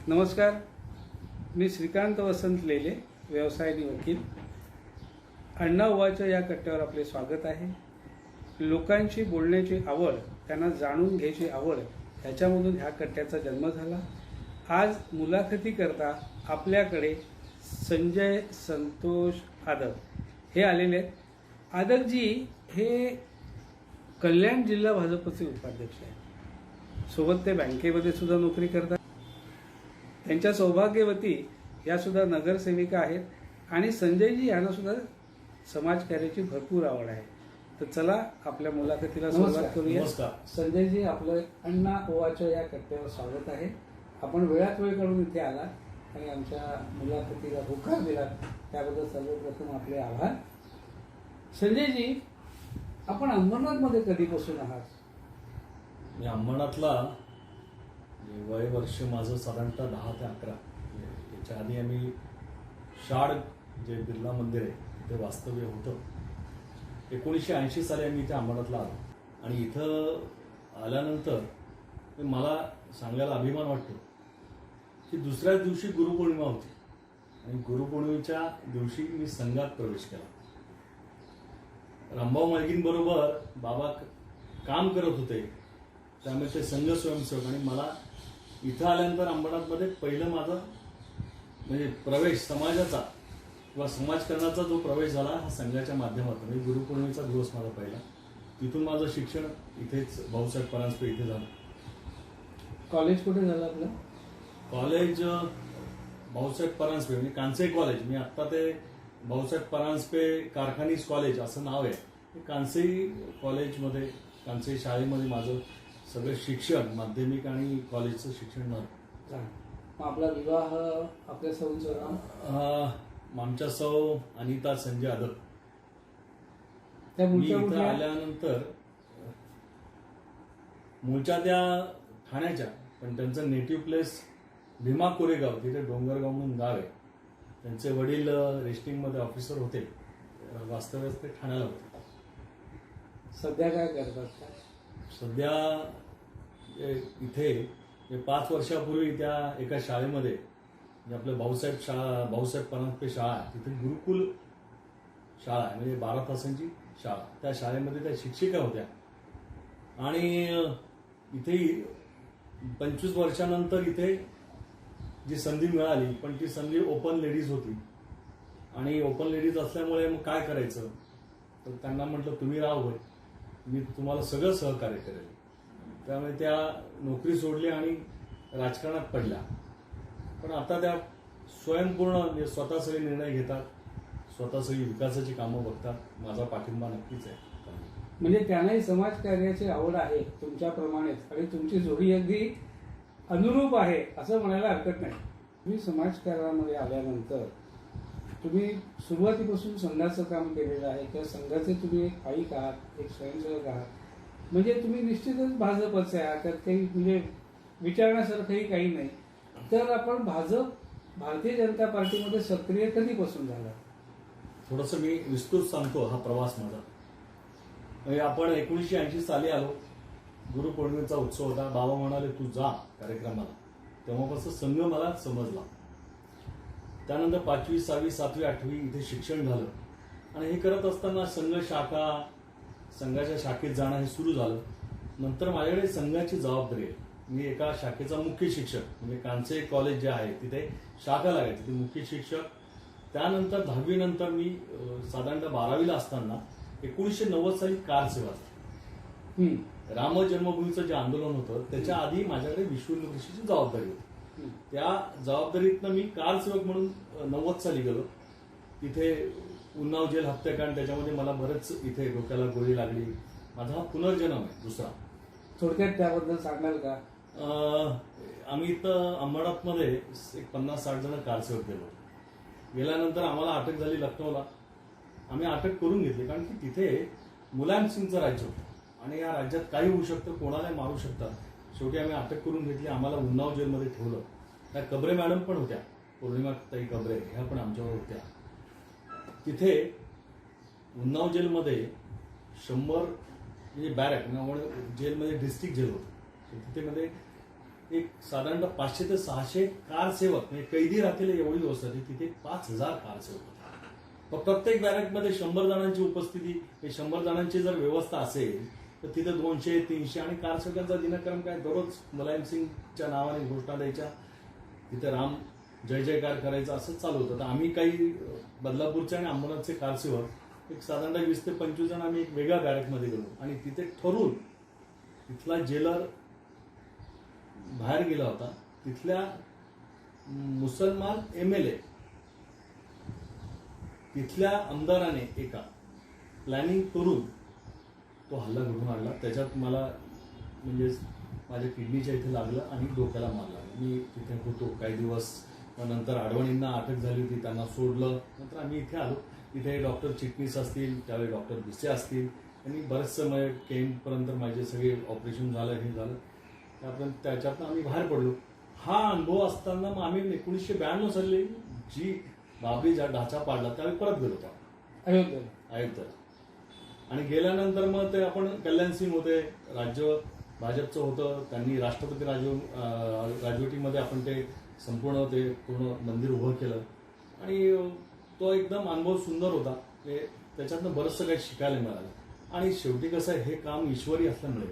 नमस्कार, मी श्रीकांत वसंत लेले, व्यवसायाने वकील. अण्णाभाऊच्या या कट्ट्यावर आपले स्वागत आहे. लोकांशी बोलण्याची आवड, त्यांना जाणून घ्यायची आवड, ह्याच्यामधून ह्या कट्ट्याचा जन्म झाला. आज मुलाखतीकरता आपल्याकडे संजय संतोष आदक हे आलेले आहेत. आदकजी हे कल्याण जिल्हा भाजपचे उपाध्यक्ष आहेत. सोबत ते बँकेमध्ये सुद्धा नोकरी करतात. त्यांच्या सौभाग्यवती या सुद्धा नगरसेविका आहेत आणि संजयजी यांना सुद्धा समाजकार्याची भरपूर आवड आहे. तर चला आपल्या मुलाखतीला सुरुवात करूया. संजयजी, आपलं अण्णा ओवाच्या या कट्ट्यावर स्वागत आहे. आपण वेळात वेळ काढून इथे आलात आणि आमच्या मुलाखतीला होकार दिलात, त्याबद्दल सर्वप्रथम आपले आभार. संजयजी, आपण अंबरनाथमध्ये कधीपासून आहात? मी अंबरनाथला वय वर्ष माझं साधारणतः 10 ते 11. याच्या आधी आम्ही शाड जे बिर्ला मंदिर आहे तिथे वास्तव्य होतं. 1980 साली आम्ही इथे अंबरनाथला आलो आणि इथं आल्यानंतर मला सांगायला अभिमान वाटतो की दुसऱ्याच दिवशी गुरुपौर्णिमा होती आणि गुरुपौर्णिमेच्या दिवशी मी संघात प्रवेश केला. रामभाऊ मालकींबरोबर बाबा काम करत होते, त्यामुळे ते संघ स्वयंसेवक. आणि मला इथं आल्यानंतर अंबरनाथमध्ये पहिलं माझं म्हणजे प्रवेश समाजाचा किंवा समाजकारणाचा जो प्रवेश झाला हा संघाच्या माध्यमातून. म्हणजे गुरुपौर्णिमेचा दिवस माझा पहिला. तिथून माझं शिक्षण इथेच भाऊसाहेब परांजपे इथे झालं. कॉलेज कुठे झालं आपलं? कॉलेज भाऊसाहेब परांजपे म्हणजे कांसे कॉलेज. मी आत्ता ते भाऊसाहेब परांजपे कारखानीज कॉलेज असं नाव आहे. कांसे कॉलेजमध्ये, कांसे शाळेमध्ये माझं सगळं शिक्षण, माध्यमिक आणि कॉलेजचं शिक्षण झालं. आपला विवाह आपल्या सौंचं नाव? आमच्या सौ अनिता संजय आदक. मी इथं आल्यानंतर मूळच्या त्या ठाण्याच्या, पण त्यांचं नेटिव्ह प्लेस भीमा कोरेगाव, तिथे डोंगरगाव म्हणून गाव आहे. त्यांचे वडील रेस्टिंगमध्ये ऑफिसर होते, वास्तव्यात ते ठाण्याला होते. सध्या काय करतात? सध्या इथे 5 वर्षापूर्वी त्या एका शाळेमध्ये, आपलं भाऊसाहेब परांजपे शाळा आहे, तिथे गुरुकुल शाळा आहे, म्हणजे 12 तासांची शाळा. त्या शाळेमध्ये त्या शिक्षिका होत्या आणि इथे 25 वर्षानंतर इथे जी संधी मिळाली, पण ती संधी ओपन लेडीज होती. आणि ओपन लेडीज असल्यामुळे मग काय करायचं, तर त्यांना म्हटलं तुम्ही राहा होय, मी तुम्हाला सगळं सहकार्य करेल. त्यामुळे त्या नोकरी सोडली आणि राजकारणात पडल्या. पण आता त्या स्वयंपूर्ण म्हणजे स्वतः सगळे निर्णय घेतात, स्वतः सगळी विकासाची कामं बघतात. माझा पाठिंबा नक्कीच आहे. म्हणजे त्यांनाही समाजकार्याची आवड आहे तुमच्याप्रमाणेच आणि तुमची जोडी अगदी अनुरूप आहे असं म्हणायला हरकत नाही. तुम्ही समाजकारणामध्ये आल्यानंतर तुम्ही सुरुवातीपासून संघाचं काम केलेलं आहे किंवा संघाचे तुम्ही एक पाईक आहात, एक स्वयंसेवक आहात, म्हणजे तुम्ही निश्चितच भाजपचे आहात. त्यात काही म्हणजे विचारण्यासारखंही काही नाही. तर आपण भारतीय जनता पार्टीमध्ये सक्रिय कधीपासून झाला? थोडंसं मी विस्तृत सांगतो हा प्रवास माझा. म्हणजे आपण 1980 साली आलो, गुरुपौर्णिमेचा उत्सव होता. बाबा म्हणाले तू जा कार्यक्रमाला. तेव्हापासून संघ मला समजला. त्यानंतर 5वी, 6वी, 7वी, 8वी इथे शिक्षण झालं आणि हे करत असताना संघाच्या शाखेत जाणं हे सुरू झालं. नंतर माझ्याकडे संघाची जबाबदारी आहे. मी एका शाखेचा मुख्य शिक्षक, म्हणजे कांसे कॉलेज जे आहे तिथे शाखा लागायची, ते मुख्य शिक्षक. त्यानंतर 10वी नंतर मी साधारणतः 12वीला असताना 1990 साली कार सेवा झाली. राम जन्मभूमीचं जे आंदोलन होतं त्याच्या आधी माझ्याकडे विश्व हिंदू परिषदेची जबाबदारी होती. त्या जबाबदारीतनं मी कार सेवक म्हणून 90 साली गेलो. तिथे उन्नाव जेल हत्याकांड, त्याच्यामध्ये मला बरेच इथे डोक्याला गोळी लागली. माझा हा पुनर्जन्म आहे दुसरा. थोडक्यात त्याबद्दल सांगाल का? आम्ही इथं अंबरनाथमध्ये 50-60 जण कारसेवक गेलो. गेल्यानंतर आम्हाला अटक झाली लखनौला. आम्ही अटक करून घेतली, कारण की तिथे मुलायम सिंगचं राज्य होतं आणि या राज्यात काही होऊ शकतं, कोणालाही मारू शकतात. शेवटी आम्ही अटक करून घेतली. आम्हाला उन्नाव जेलमध्ये ठेवलं. त्या कबरे मॅडम पण होत्या, पौर्णिमाताई कबरे, ह्या पण आमच्यावर होत्या. तिथे उन्नाव जेलमध्ये 100 म्हणजे बॅरक, जेलमध्ये डिस्ट्रिक्ट जेल होतं. तिथे मध्ये एक साधारणतः 500 ते 600 कारसेवक म्हणजे कैदी राहतील एवढी व्यवस्था होती. तिथे 5000 कारसेवक होते. मग प्रत्येक बॅरेकमध्ये 100 जणांची उपस्थिती, हे 100 जणांची जर व्यवस्था असेल तर तिथे 200, 300 आणि कारसेवकांचा दिनक्रम काय दररोज मुलायम सिंगच्या नावाने घोषणा द्यायच्या, तिथे राम जय जयकार करायचा, असं चालू होतं. तर आम्ही काही बदलापूरचे आणि अंबरनाथचे कारसेवक एक साधारणतः 20 ते 25 जण आम्ही एक वेगळ्या बॅरेकमध्ये गेलो आणि तिथे ठरवून तिथला जेलर बाहेर गेला होता. तिथल्या मुसलमान MLA तिथल्या आमदाराने एका प्लॅनिंग करून तो हल्ला घडून आणला. त्याच्यात मला म्हणजे माझ्या किडनीच्या इथे लागलं आणि डोक्याला मार लागला. मी तिथे होतो काही दिवस. मग नंतर आडवणींना अटक झाली होती, त्यांना सोडलं. नंतर आम्ही इथे आलो. इथे डॉक्टर चिटणीस असतील, त्यावेळी डॉक्टर भिसे असतील, त्यांनी बरेचसं म्हणजे केमपर्यंत माझे सगळे ऑपरेशन झालं, हे झालं. त्याच्यातनं आम्ही बाहेर पडलो. हा अनुभव असताना मग आम्ही 1992 साली जी बाबरी ढाचा पाडला त्यावेळी परत गेलो होतो अयोध्येला. आणि गेल्यानंतर मग ते आपण कल्याण सिंग होते, राज्य भाजपचं होतं, त्यांनी राष्ट्रपती राजवटीमध्ये आपण ते संपूर्ण ते पूर्ण मंदिर उभं केलं आणि तो एकदम अनुभव सुंदर होता. त्याच्यातनं बरंचसं काही शिकायला मिळालं. आणि शेवटी कसं आहे, हे काम ईश्वरी असल्यामुळे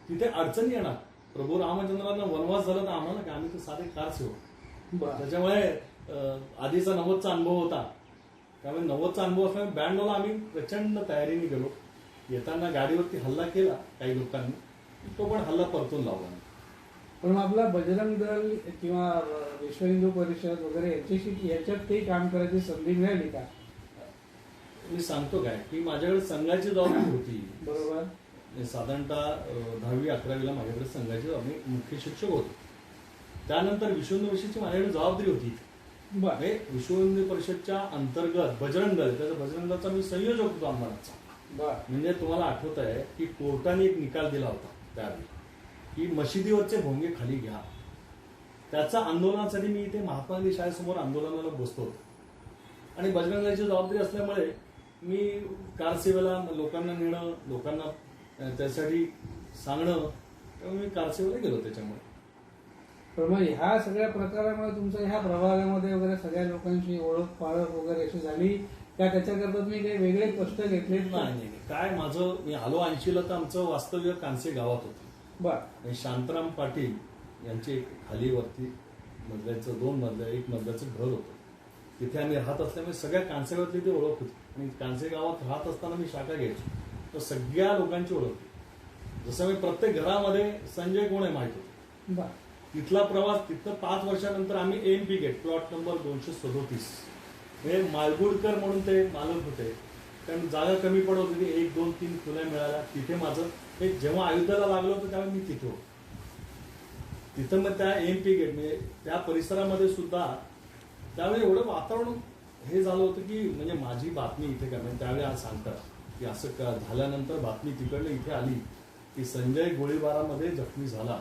तिथे अडचणी येणार. प्रभू रामचंद्रांना वनवास झाला तर आम्हाला काय, आम्ही तर साधे कारसेवक. त्याच्यामुळे आधीचा 90चा अनुभव होता, त्यामुळे 90चा अनुभव असल्यामुळे 92ला आम्ही प्रचंड तयारीने गेलो. येताना गाडीवरती हल्ला केला काही लोकांनी, तो पण हल्ला परतून लावला. पण आपला बजरंग दल किंवा विश्व हिंदू परिषद वगैरे याच्यात काही काम करायची संधी मिळाली का? मी सांगतो काय की माझ्याकडे संघाची जबाबदारी होती. बरोबर. साधारणतः 10वी 11वीला माझ्याकडे संघाची जबाबदारी, मुख्य शिक्षक होतो. त्यानंतर विश्व हिंदू परिषदची माझ्याकडे जबाबदारी होती. विश्व हिंदू परिषदच्या अंतर्गत बजरंग दल, त्याचा बजरंग दलचा मी संयोजक होतो अंबरनाथचा. म्हणजे तुम्हाला आठवत आहे की कोर्टाने एक निकाल दिला होता त्यावेळी की मशिदीवरचे भोंगे खाली घ्या. त्याचा आंदोलनासाठी मी इथे महात्मा गांधी शाळेसमोर आंदोलनाला बसतो होतो. आणि बजरंग दलची जबाबदारी असल्यामुळे मी कारसेवेला लोकांना नेणं, लोकांना त्यासाठी सांगणं, त्यामुळे मी कारसेवेला गेलो. त्याच्यामुळे पण मग ह्या सगळ्या प्रकारामुळे तुमच्या ह्या प्रभागामध्ये वगैरे सगळ्या लोकांची ओळख पाळख वगैरे अशी झाली का? त्याच्याकरता तुम्ही काही वेगळे कष्ट घेतले? नाही. काय माझं, मी आलो 80ला तर आमचं वास्तव्य कांसे गावात होतं. बरं. शांताराम पाटील यांचे एक खाली वरती मजल्याचं 2 मजल्या 1 मजल्याचं घर होतं. तिथे आम्ही राहत असल्यामुळे सगळ्या कांसेगावातली ती ओळख होती. आणि कांसे गावात राहत असताना मी शाखा घ्यायचो, तर सगळ्या लोकांची ओळख होती. जसं मी प्रत्येक घरामध्ये संजय कोण आहे माहित होतं. तिथला प्रवास, तिथं 5 वर्षानंतर आम्ही AMP गेट प्लॉट नंबर 237 हे मालगुडकर म्हणून ते मालक होते, कारण जागा कमी पडत होती. 1, 2, 3 खुल्या मिळाल्या. तिथे माझं हे जेव्हा अयोध्येला लागलं होतं त्यावेळी मी तिथे होतो. तिथं मग त्या AMP गेट म्हणजे त्या परिसरामध्ये सुद्धा त्यावेळी एवढं वातावरण हे झालं होतं की म्हणजे माझी बातमी इथे काय, त्यावेळी आज सांगतात की असं झाल्यानंतर बातमी तिकडलं इथे आली की संजय गोळीबारामध्ये जखमी झाला.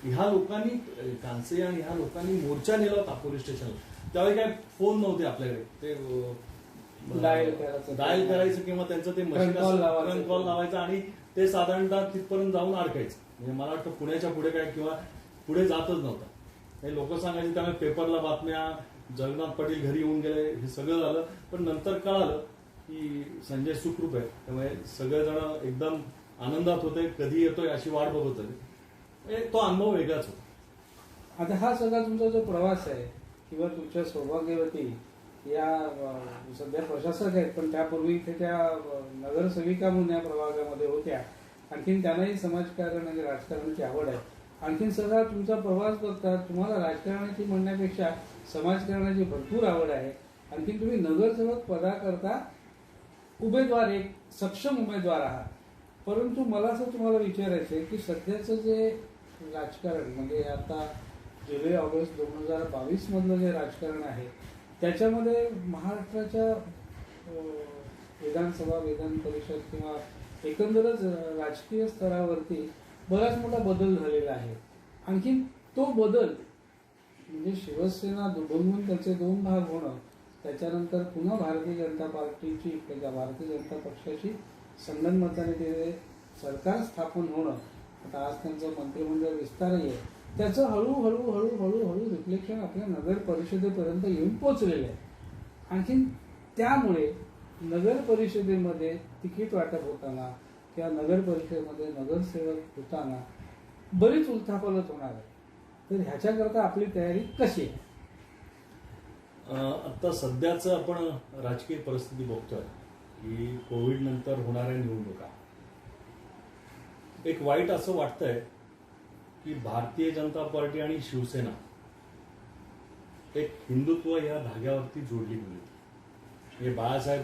ह्या लोकांनी, कांसे आणि ह्या लोकांनी मोर्चा नेला होता पोलीस स्टेशनला. त्यावेळी काय फोन नव्हते आपल्याकडे, ते डायल करायचं किंवा त्यांचं ते मशीन कॉल लावायचं आणि ते साधारणतः तिथपर्यंत जाऊन अडकायचं. म्हणजे मला वाटतं पुण्याच्या पुढे काय किंवा पुढे जातच नव्हता. हे लोक सांगायचे. त्यामुळे पेपरला बातम्या, जगन्नाथ पाटील घरी येऊन गेले, हे सगळं झालं. पण नंतर कळालं की संजय सुखरूप आहे. त्यामुळे सगळेजण एकदम आनंदात होते, कधी येतोय अशी वाट बघत होते. तो अनुभव वेगळाच होता. आता हा सगळा तुमचा जो प्रवास आहे किंवा तुमच्या सौभाग्यवती या सध्या प्रशासक आहेत, पण त्यापूर्वी इथे त्या नगरसेविका म्हणून या प्रभागामध्ये होत्या. आणखीन त्यांनाही समाजकारण आणि राजकारणाची आवड आहे. आणखीन सगळा तुमचा प्रवास बघता तुम्हाला राजकारणाची म्हणण्यापेक्षा समाजकारणाची भरपूर आवड आहे. आणखीन तुम्ही नगरसेवक पदाकरता उमेदवार, एक सक्षम उमेदवार आहात. परंतु मला असं तुम्हाला विचारायचं आहे की सध्याचं जे राजकारण म्हणजे आता जुलै ऑगस्ट 2022 मधलं जे राजकारण आहे त्याच्यामध्ये महाराष्ट्राच्या विधानसभा, विधान परिषद किंवा एकंदरच राजकीय स्तरावरती बराच मोठा बदल झालेला आहे. आणखीन तो बदल म्हणजे शिवसेना दुभंगून त्याचे 2 भाग होणं, त्याच्यानंतर पुन्हा भारतीय जनता पार्टीची, भारतीय जनता पक्षाची संगनमताने ते सरकार स्थापन होणं आता आज त्यांचं मंत्रिमंडळ विस्तारही आहे, त्याचं हळूहळू हळूहळू रिफ्लेक्शन आपल्या नगर परिषदेपर्यंत येऊन पोचलेलं आहे. आणखीन त्यामुळे नगर परिषदेमध्ये तिकीट वाटप होताना किंवा नगर परिषदेमध्ये नगरसेवक होताना बरीच उलथापालथ होणार आहे. तर ह्याच्याकरता आपली तयारी कशी आहे? आता सध्याचं आपण राजकीय परिस्थिती बघतोय की कोविड नंतर होणाऱ्या निवडणुका, एक वाईट असं वाटतंय की भारतीय जनता पार्टी आणि शिवसेना एक हिंदुत्व या धाग्यावरती जोडली गेली. म्हणजे बाळासाहेब,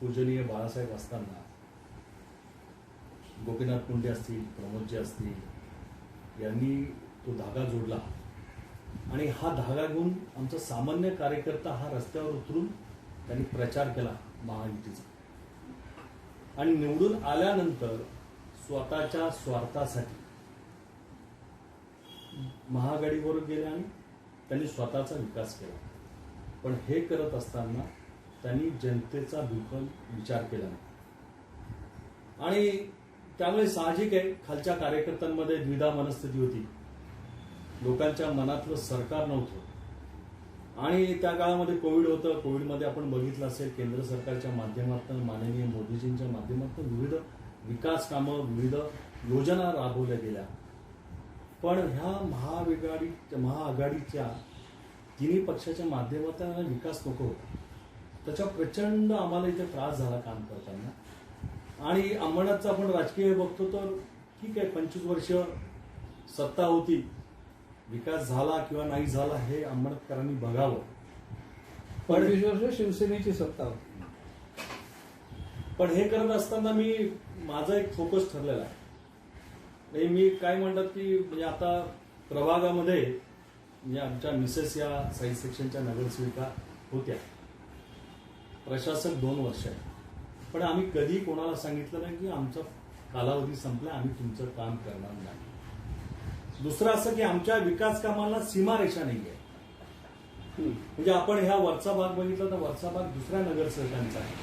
पूजनीय बाळासाहेब असताना गोपीनाथ मुंडे असतील, प्रमोदजी असतील, यांनी तो धागा जोडला आणि हा धागा घेऊन आमचा सामान्य कार्यकर्ता हा रस्त्यावर उतरून त्यांनी प्रचार केला महायुतीचा. आणि निवडून आल्यानंतर स्वतःच्या स्वार्थासाठी महाआघाडीवर गेले आणि त्यांनी स्वतःचा विकास केला. पण हे करत असताना त्यांनी जनतेचा बिलकुल विचार केला नाही. आणि त्यामुळे साहजिक आहे खालच्या कार्यकर्त्यांमध्ये द्विधा मनस्थिती होती. लोकांच्या मनातलं सरकार नव्हतं. आणि त्या काळामध्ये कोविड होतं. कोविडमध्ये आपण बघितलं असेल केंद्र सरकारच्या माध्यमातून, माननीय मोदीजींच्या माध्यमातून विविध विकास कामं, विविध योजना राबवल्या गेल्या. पण ह्या महाआघाडीच्या तिन्ही पक्षाच्या माध्यमातून विकास नको होता. त्याचा प्रचंड आम्हाला इथे त्रास झाला काम करताना. आणि अंबरनाथचं आपण राजकीय बघतो तर ठीक आहे, 25 वर्ष सत्ता होती, विकास झाला किंवा नाही झाला हे अंबरनाथकरांनी बघावं. 25 वर्ष शिवसेनेची सत्ता होती. पण हे करत असताना माझा एक फोकस ठरलेला आहे. मी काय म्हणतात की म्हणजे आता प्रभागामध्ये म्हणजे आमच्या मिसेस या साई सेक्शनच्या नगरसेविका होत्या. प्रशासक 2 वर्ष आहे. पण आम्ही कधी कोणाला सांगितलं नाही की आमचा कालावधी संपला, आम्ही तुमचं काम करणार नाही. दुसरं असं की आमच्या विकास कामाला सीमारेषा नाही आहे. म्हणजे आपण ह्या वरचा भाग बघितला तर वरचा भाग दुसऱ्या नगरसेवकांचा आहे.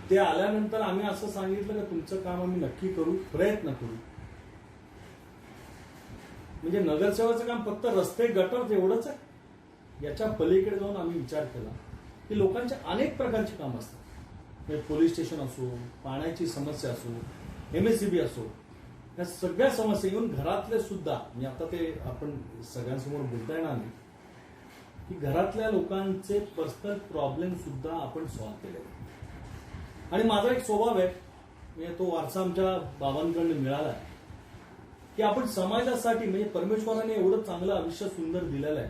ते आल्यानंतर आम्ही असं सांगितलं की तुमचं काम आम्ही नक्की करू, प्रयत्न करू. म्हणजे नगरसेवकाचं काम फक्त रस्ते गटर एवढंच आहे. याच्या पलीकडे जाऊन आम्ही विचार केला की लोकांचे अनेक प्रकारची कामं असतात. म्हणजे पोलीस स्टेशन असो, पाण्याची समस्या असो, MSCB असो, या सगळ्या समस्या येऊन घरातले सुद्धा, म्हणजे आता ते आपण सगळ्यांसमोर बोलता येणार नाही की घरातल्या लोकांचे पर्सनल प्रॉब्लेम सुद्धा आपण सॉल्व्ह केले. आणि माझा एक स्वभाव आहे, म्हणजे तो वारसा आमच्या बाबांकडून मिळाला आहे की आपण समाजासाठी, म्हणजे परमेश्वराने एवढं चांगलं आयुष्य सुंदर दिलेलं आहे.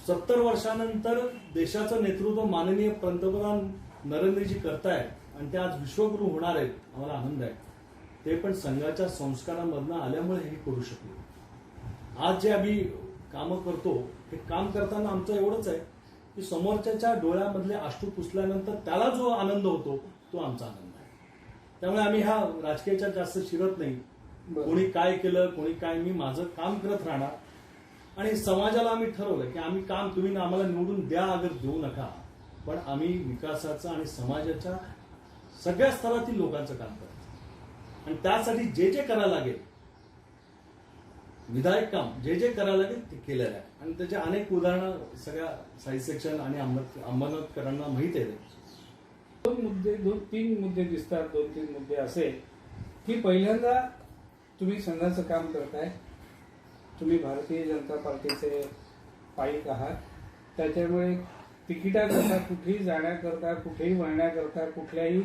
70 वर्षानंतर देशाचं नेतृत्व माननीय पंतप्रधान नरेंद्रजी करतायत आणि ते आज विश्वगुरू होणार आहेत. आम्हाला आनंद आहे. ते पण संघाच्या संस्कारामधनं आल्यामुळे हे करू शकलो. आज जे आम्ही कामं करतो हे काम करताना आमचं एवढंच आहे की समोरच्याच्या डोळ्यामधले अश्रू पुसल्यानंतर त्याला जो आनंद होतो तो आमचा आनंद आहे. त्यामुळे आम्ही ह्या राजकीयाच्या जास्त शिरत नाही. कोणी काय केलं, कोणी काय, मी माझं काम करत राहणार. आणि समाजाला आम्ही ठरवलं की आम्ही काम, तुम्ही आम्हाला निवडून द्या अगर देऊ नका, पण आम्ही विकासाचं आणि समाजाच्या सगळ्या स्तरातील लोकांचं काम करायचं. आणि त्यासाठी जे जे करायला लागेल, विधायक काम जे जे करायला लागेल ते केलेलं आहे. आणि त्याचे अनेक उदाहरणं सगळ्या साई सेक्शन आणि अंबरनाथकरांना माहीत आहे. 2-3 मुद्दे दिसतात. 2-3 मुद्दे असे की पहिल्यांदा तुम्ही संघाचं काम करताय, तुम्ही भारतीय जनता पार्टीचे पाईक आहात. त्याच्यामुळे तिकिटाकरता, कुठेही जाण्याकरता, कुठेही वळण्याकरता, कुठल्याही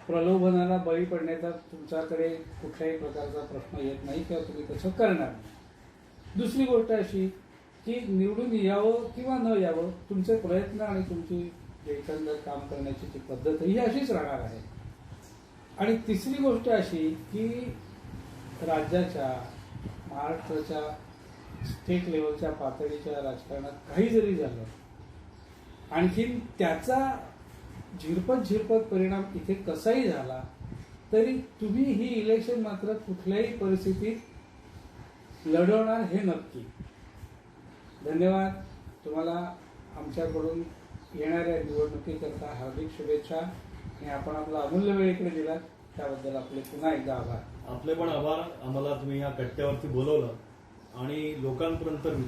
प्रलोभनाला बळी पडण्याचा तुमच्याकडे कुठल्याही प्रकारचा प्रश्न येत नाही किंवा तुम्ही तसं करणार नाही. दुसरी गोष्ट अशी की निवडून यावं किंवा न यावं, तुमचे प्रयत्न आणि तुमची एकंदर काम करण्याची ती पद्धत ही अशीच राहणार आहे. आणि तिसरी गोष्ट अशी की राज्याच्या, महाराष्ट्राच्या स्टेट लेवलच्या पातळीच्या राजकारणात काही जरी झालं, आणखीन त्याचा झिरपत परिणाम इथे कसाही झाला तरी तुम्ही ही इलेक्शन मात्र कुठल्याही परिस्थितीत लढवणार हे नक्की. धन्यवाद. तुम्हाला आमच्याकडून येणाऱ्या निवडणुकीकरता हार्दिक शुभेच्छा. आणि आपण आपला अमूल्य वेळ इकडे दिलात त्याबद्दल आपले पुन्हा एकदा आभार. आपले पण आभार. आम्हाला तुम्ही ह्या कट्ट्यावरती बोलवलं आणि लोकांपर्यंत